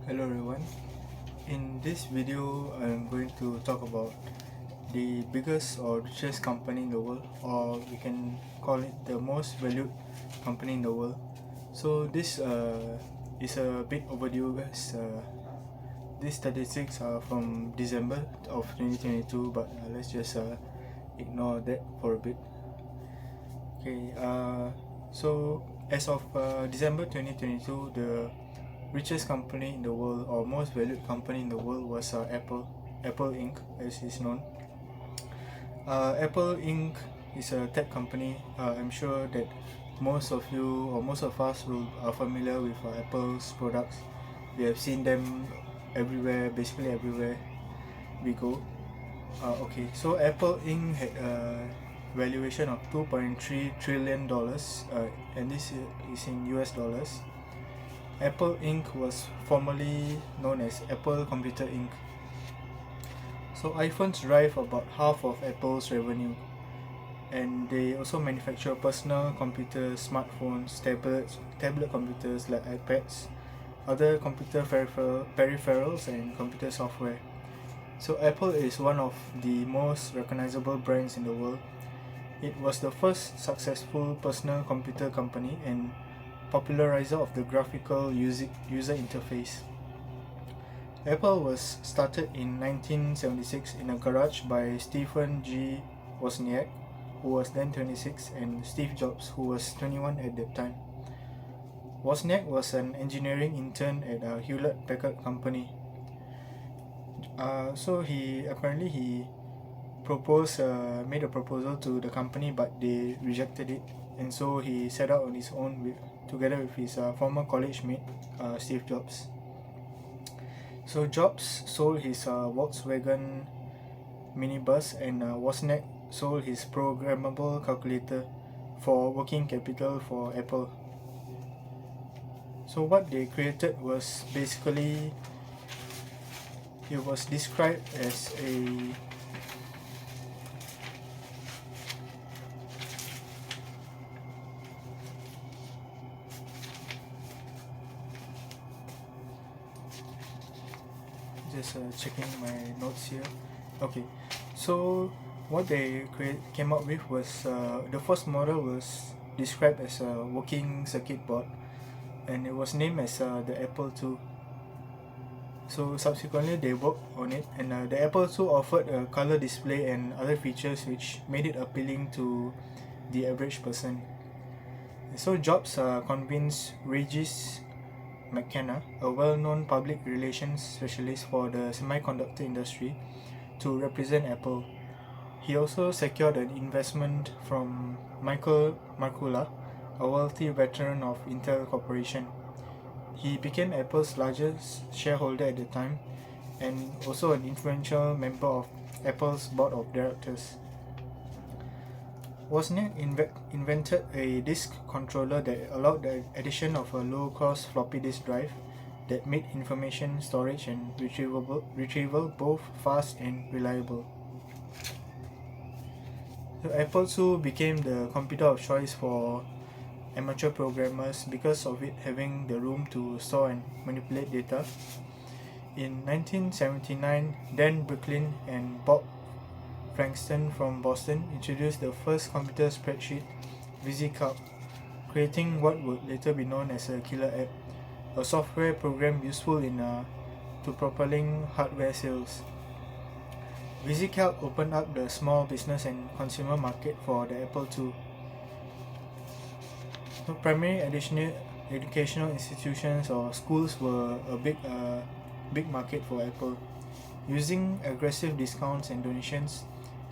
Hello everyone. In this video, I'm going to talk about the biggest or richest company in the world, or we can call it the most valued company in the world. So this is a bit overdue, guys. These statistics are from December of 2022, but let's just ignore that for a bit. Okay. So as of December 2022, the richest company in the world or most valued company in the world was Apple Inc. as is known. Apple Inc. is a tech company. I'm sure that most of you or most of us are familiar with Apple's products. We have seen them everywhere, basically everywhere we go. Okay, so Apple Inc. had a valuation of $2.3 trillion, and this is in US dollars. Apple Inc. was formerly known as Apple Computer Inc. So iPhones drive about half of Apple's revenue, and they also manufacture personal computers, smartphones, tablet computers like iPads, other computer peripherals, and computer software. So Apple is one of the most recognizable brands in the world. It was the first successful personal computer company and popularizer of the graphical user interface. Apple was started in 1976 in a garage by Stephen G. Wozniak, who was then 26, and Steve Jobs, who was 21 at that time. Wozniak was an engineering intern at Hewlett Packard Company. So he made a proposal to the company, but they rejected it, and so he set out on his own together with his former college mate Steve Jobs. So Jobs sold his Volkswagen minibus, and Wozniak sold his programmable calculator for working capital for Apple. So what they created was basically, it was described as a just checking my notes here. Okay, so what they came up with was the first model was described as a working circuit board, and it was named as the Apple II. So subsequently they worked on it, and the Apple II offered a color display and other features which made it appealing to the average person. So Jobs convinced Regis McKenna, a well-known public relations specialist for the semiconductor industry, to represent Apple. He also secured an investment from Michael Markula, a wealthy veteran of Intel Corporation. He became Apple's largest shareholder at the time, and also an influential member of Apple's board of directors. Wozniak invented a disk controller that allowed the addition of a low-cost floppy disk drive that made information storage and retrieval both fast and reliable. The Apple II became the computer of choice for amateur programmers because of it having the room to store and manipulate data. In 1979, Dan Bricklin and Bob Frankston from Boston introduced the first computer spreadsheet, VisiCalc, creating what would later be known as a killer app, a software program useful in to propelling hardware sales. VisiCalc opened up the small business and consumer market for the Apple II. So primary educational institutions or schools were a big market for Apple. Using aggressive discounts and donations,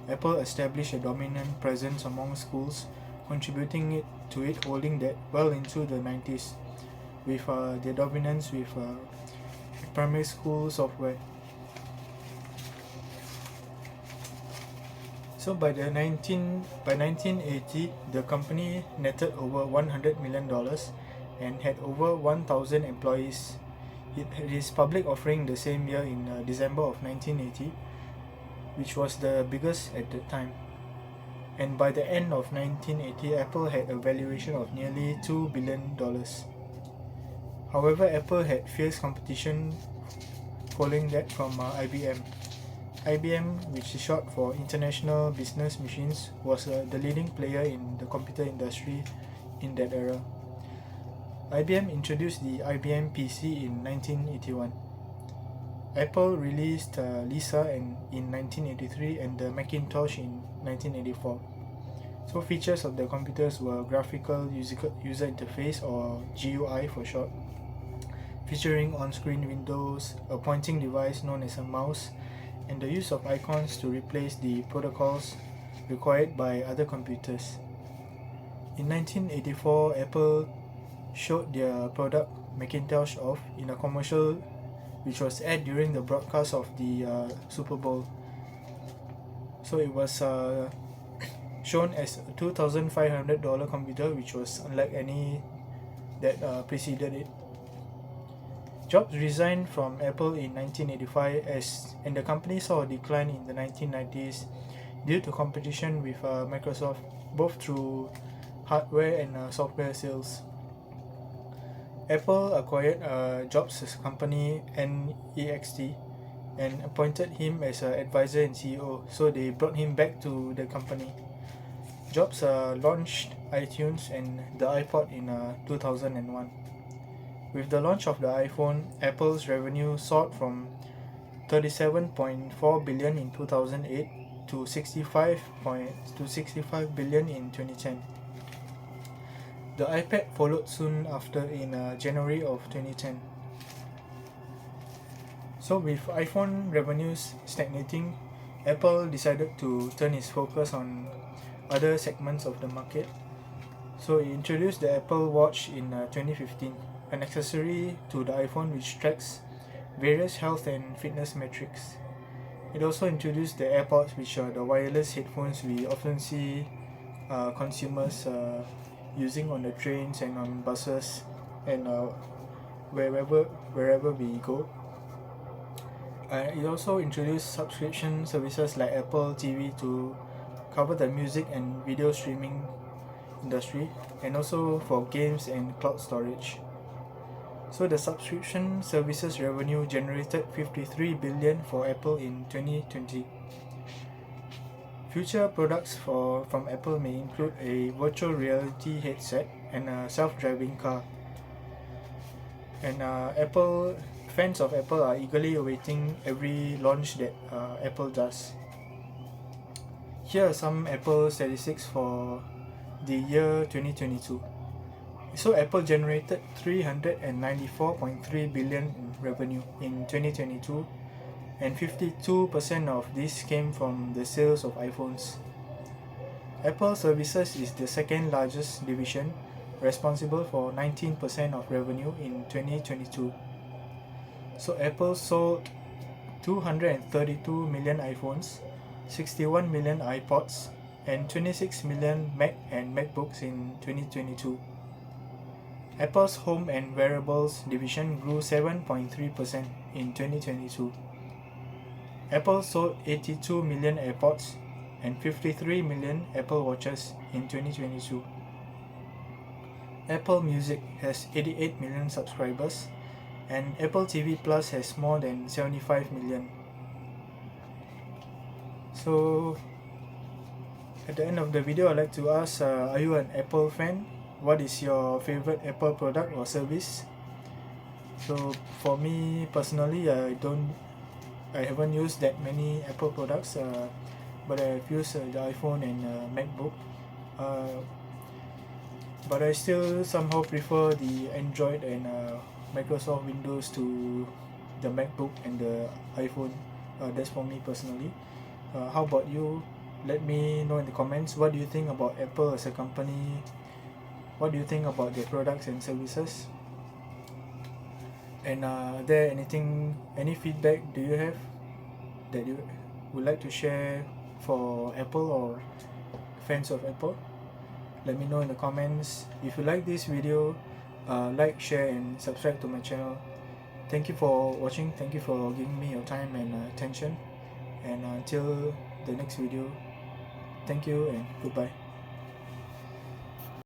Apple established a dominant presence among schools, contributing to it holding that well into the 90s, with their dominance with primary school software. So by 1980, the company netted over $100 million and had over 1,000 employees. It had its public offering the same year in December of 1980, which was the biggest at the time. And by the end of 1980, Apple had a valuation of nearly $2 billion. However, Apple had fierce competition following that from IBM. IBM, which is short for International Business Machines, was the leading player in the computer industry in that era. IBM introduced the IBM PC in 1981. Apple released Lisa in 1983 and the Macintosh in 1984. So features of the computers were graphical user interface, or GUI for short, featuring on-screen windows, a pointing device known as a mouse, and the use of icons to replace the protocols required by other computers. In 1984, Apple showed their product Macintosh off in a commercial which was aired during the broadcast of the Super Bowl. So it was shown as a $2,500 computer, which was unlike any that preceded it. Jobs resigned from Apple in 1985 and the company saw a decline in the 1990s due to competition with Microsoft, both through hardware and software sales. Apple acquired Jobs' company NEXT and appointed him as an advisor and CEO, so they brought him back to the company. Jobs launched iTunes and the iPod in 2001. With the launch of the iPhone, Apple's revenue soared from $37.4 billion in 2008 to $65 billion in 2010. The iPad followed soon after in January of 2010. So with iPhone revenues stagnating, Apple decided to turn its focus on other segments of the market. So it introduced the Apple Watch in 2015, an accessory to the iPhone which tracks various health and fitness metrics. It also introduced the AirPods, which are the wireless headphones we often see consumers using on the trains and on buses and wherever we go. It also introduced subscription services like Apple TV to cover the music and video streaming industry, and also for games and cloud storage. So the subscription services revenue generated $53 billion for Apple in 2020. Future products from Apple may include a virtual reality headset and a self-driving car. And fans of Apple are eagerly awaiting every launch that Apple does. Here are some Apple statistics for the year 2022. So Apple generated $394.3 billion in revenue in 2022, and 52% of this came from the sales of iPhones. Apple Services is the second largest division, responsible for 19% of revenue in 2022. So Apple sold 232 million iPhones, 61 million iPods, and 26 million Mac and MacBooks in 2022. Apple's Home and Wearables division grew 7.3% in 2022. Apple sold 82 million AirPods and 53 million Apple Watches in 2022. Apple Music has 88 million subscribers, and Apple TV Plus has more than 75 million. So at the end of the video, I'd like to ask, are you an Apple fan? What is your favorite Apple product or service? So for me personally, I haven't used that many Apple products, but I've used the iPhone and MacBook. But I still somehow prefer the Android and Microsoft Windows to the MacBook and the iPhone. That's for me personally. How about you? Let me know in the comments. What do you think about Apple as a company? What do you think about their products and services? And there any feedback do you have that you would like to share for Apple or fans of Apple? Let me know in the comments. If you like this video, like, share and subscribe to my channel. Thank you for watching. Thank you for giving me your time and attention. And until the next video, thank you and goodbye.